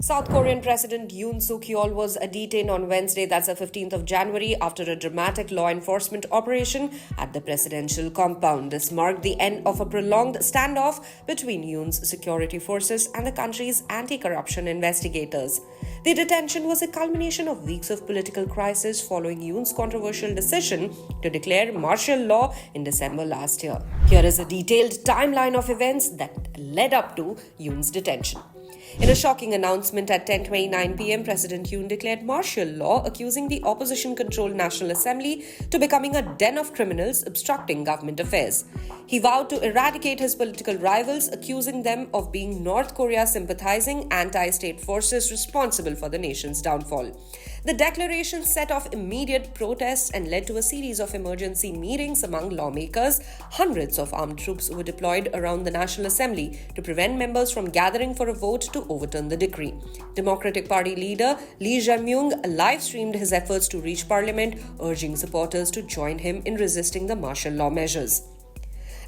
South Korean President Yoon Suk Yeol was detained on Wednesday, that's the 15th of January, after a dramatic law enforcement operation at the presidential compound. This marked the end of a prolonged standoff between Yoon's security forces and the country's anti-corruption investigators. The detention was a culmination of weeks of political crisis following Yoon's controversial decision to declare martial law in December last year. Here is a detailed timeline of events that led up to Yoon's detention. In a shocking announcement at 10:29 p.m., President Yoon declared martial law, accusing the opposition-controlled National Assembly to becoming a den of criminals obstructing government affairs. He vowed to eradicate his political rivals, accusing them of being North Korea-sympathizing anti-state forces responsible for the nation's downfall. The declaration set off immediate protests and led to a series of emergency meetings among lawmakers. Hundreds of armed troops were deployed around the National Assembly to prevent members from gathering for a vote to overturn the decree. Democratic Party leader Lee Jae-myung live-streamed his efforts to reach Parliament, urging supporters to join him in resisting the martial law measures.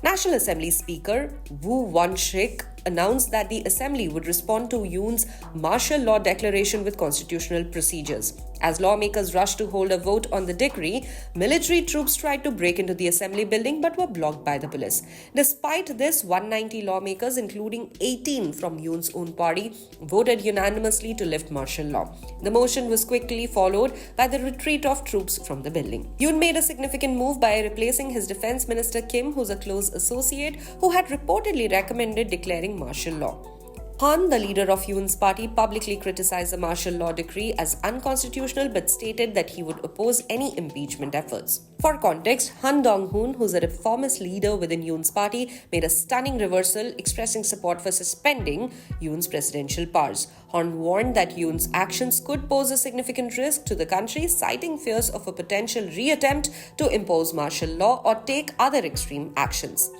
National Assembly Speaker Woo Won-shik announced that the Assembly would respond to Yoon's martial law declaration with constitutional procedures. As lawmakers rushed to hold a vote on the decree, military troops tried to break into the Assembly building but were blocked by the police. Despite this, 190 lawmakers, including 18 from Yoon's own party, voted unanimously to lift martial law. The motion was quickly followed by the retreat of troops from the building. Yoon made a significant move by replacing his defense minister Kim, who's a close associate, who had reportedly recommended declaring martial law. Han, the leader of Yoon's party, publicly criticized the martial law decree as unconstitutional but stated that he would oppose any impeachment efforts. For context, Han Dong-hoon, who's a reformist leader within Yoon's party, made a stunning reversal, expressing support for suspending Yoon's presidential powers. Han warned that Yoon's actions could pose a significant risk to the country, citing fears of a potential reattempt to impose martial law or take other extreme actions.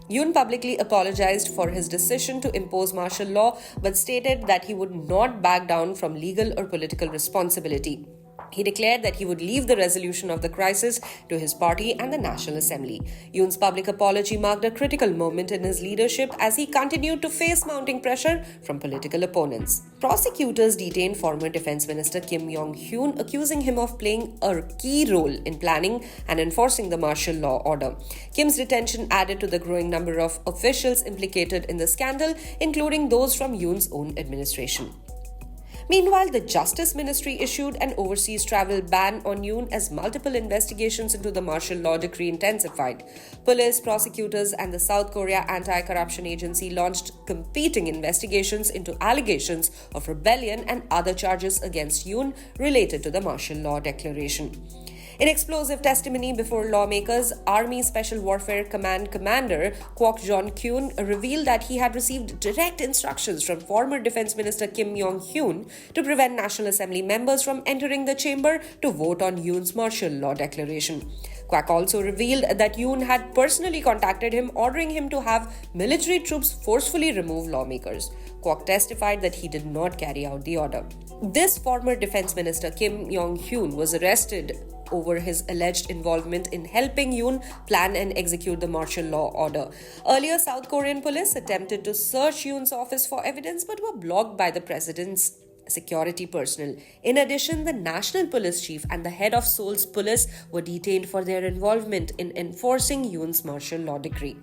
Yoon publicly apologized for his decision to impose martial law but stated that he would not back down from legal or political responsibility. He declared that he would leave the resolution of the crisis to his party and the National Assembly. Yoon's public apology marked a critical moment in his leadership as he continued to face mounting pressure from political opponents. Prosecutors detained former Defense Minister Kim Yong-hyun, accusing him of playing a key role in planning and enforcing the martial law order. Kim's detention added to the growing number of officials implicated in the scandal, including those from Yoon's own administration. Meanwhile, the Justice Ministry issued an overseas travel ban on Yoon as multiple investigations into the martial law decree intensified. Police, prosecutors, and the South Korea Anti-Corruption Agency launched competing investigations into allegations of rebellion and other charges against Yoon related to the martial law declaration. In explosive testimony before lawmakers, Army Special Warfare Command Commander Kwok Jong-kyun revealed that he had received direct instructions from former Defense Minister Kim Yong-hyun to prevent National Assembly members from entering the chamber to vote on Yoon's martial law declaration. Kwok also revealed that Yoon had personally contacted him, ordering him to have military troops forcefully remove lawmakers. Kwok testified that he did not carry out the order. This former Defense Minister Kim Yong-hyun was arrested over his alleged involvement in helping Yoon plan and execute the martial law order. Earlier, South Korean police attempted to search Yoon's office for evidence but were blocked by the president's security personnel. In addition, the national police chief and the head of Seoul's police were detained for their involvement in enforcing Yoon's martial law decree.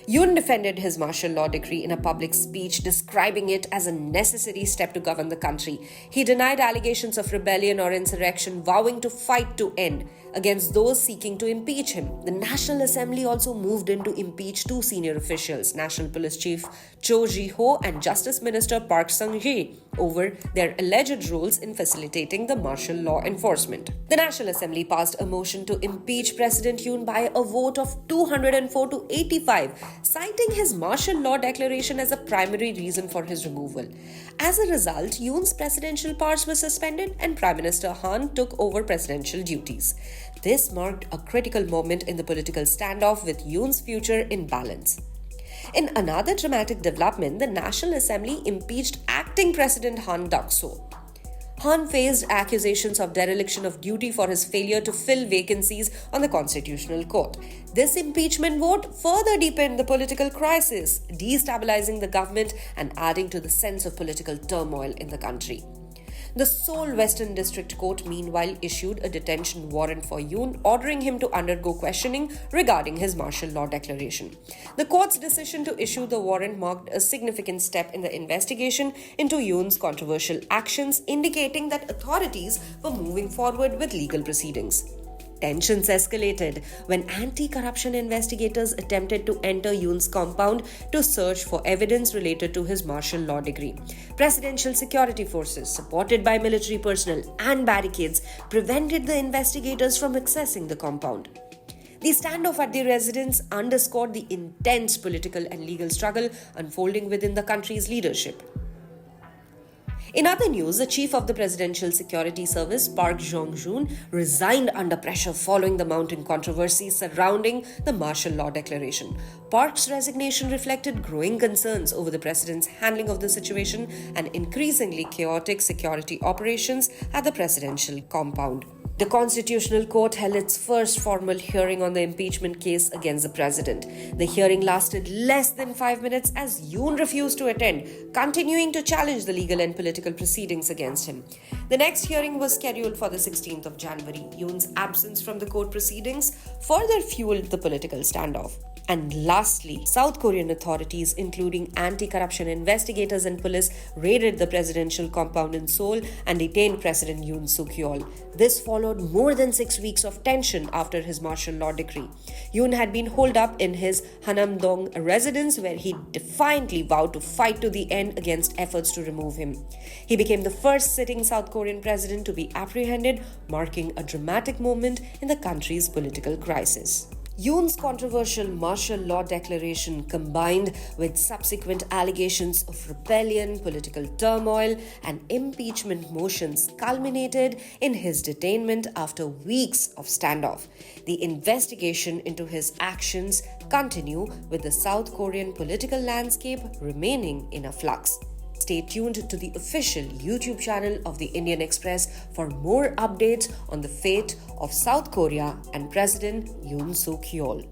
Yoon defended his martial law decree in a public speech, describing it as a necessary step to govern the country. He denied allegations of rebellion or insurrection, vowing to fight to end against those seeking to impeach him. The National Assembly also moved in to impeach two senior officials, National Police Chief Cho Ji-ho and Justice Minister Park Sung-hye, over their alleged roles in facilitating the martial law enforcement. The National Assembly passed a motion to impeach President Yoon by a vote of 204 to 85, citing his martial law declaration as a primary reason for his removal. As a result, Yoon's presidential powers were suspended and Prime Minister Han took over presidential duties. This marked a critical moment in the political standoff, with Yoon's future in balance. In another dramatic development, the National Assembly impeached acting President Han Duck-soo. Han faced accusations of dereliction of duty for his failure to fill vacancies on the Constitutional Court. This impeachment vote further deepened the political crisis, destabilizing the government and adding to the sense of political turmoil in the country. The Seoul Western District Court meanwhile issued a detention warrant for Yoon, ordering him to undergo questioning regarding his martial law declaration. The court's decision to issue the warrant marked a significant step in the investigation into Yoon's controversial actions, indicating that authorities were moving forward with legal proceedings. Tensions escalated when anti-corruption investigators attempted to enter Yoon's compound to search for evidence related to his martial law decree. Presidential security forces, supported by military personnel and barricades, prevented the investigators from accessing the compound. The standoff at the residence underscored the intense political and legal struggle unfolding within the country's leadership. In other news, the chief of the Presidential Security Service, Park Jong-joon, resigned under pressure following the mounting controversy surrounding the martial law declaration. Park's resignation reflected growing concerns over the president's handling of the situation and increasingly chaotic security operations at the presidential compound. The Constitutional Court held its first formal hearing on the impeachment case against the president. The hearing lasted less than 5 minutes as Yoon refused to attend, continuing to challenge the legal and political proceedings against him. The next hearing was scheduled for the 16th of January. Yoon's absence from the court proceedings further fueled the political standoff. And lastly, South Korean authorities, including anti-corruption investigators and police, raided the presidential compound in Seoul and detained President Yoon Suk Yeol. This followed more than 6 weeks of tension after his martial law decree. Yoon had been holed up in his Hanam-dong residence, where he defiantly vowed to fight to the end against efforts to remove him. He became the first sitting South Korean president to be apprehended, marking a dramatic moment in the country's political crisis. Yoon's controversial martial law declaration, combined with subsequent allegations of rebellion, political turmoil, and impeachment motions, culminated in his detainment after weeks of standoff. The investigation into his actions continue, with the South Korean political landscape remaining in a flux. Stay tuned to the official YouTube channel of the Indian Express for more updates on the fate of South Korea and President Yoon Suk Yeol.